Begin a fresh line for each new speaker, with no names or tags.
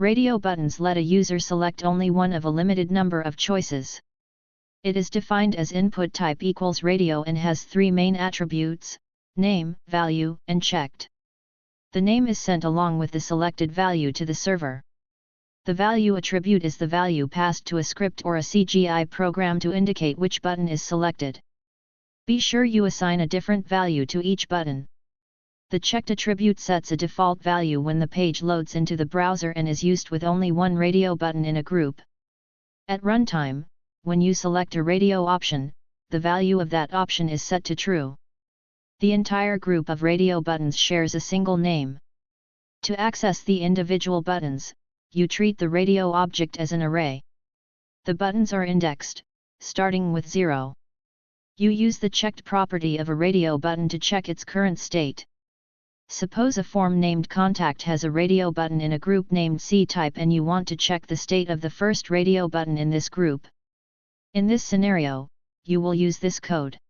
Radio buttons let a user select only one of a limited number of choices. It is defined as input type equals radio and has three main attributes: name, value, and checked. The name is sent along with the selected value to the server. The value attribute is the value passed to a script or a CGI program to indicate which button is selected. Be sure you assign a different value to each button. The checked attribute sets a default value when the page loads into the browser and is used with only one radio button in a group. At runtime, when you select a radio option, the value of that option is set to true. The entire group of radio buttons shares a single name. To access the individual buttons, you treat the radio object as an array. The buttons are indexed, starting with 0. You use the checked property of a radio button to check its current state. Suppose a form named Contact has a radio button in a group named C-Type and you want to check the state of the first radio button in this group. In this scenario, you will use this code.